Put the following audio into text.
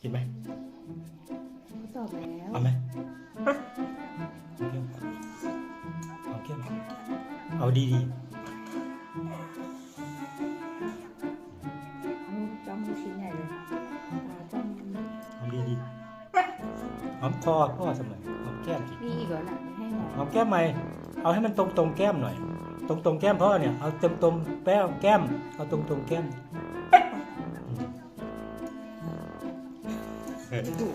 กินไหม เขาตอบแล้ว เอาไหมเอาเข้มเอาดี จ้องชิ้นใหญ่เลยจ้อง ๆเอาดีๆหอมคอพ่อเสมอหอมแก้มสิ มีอีกเหรอน่ะให้หน่อย หอมแก้มใหม่เอาให้มันตรงๆแก้มหน่อยตรงๆแก้มพ่อเนี่ยเอาเต็มๆแก้มเอาตรงๆแก้ม ดุ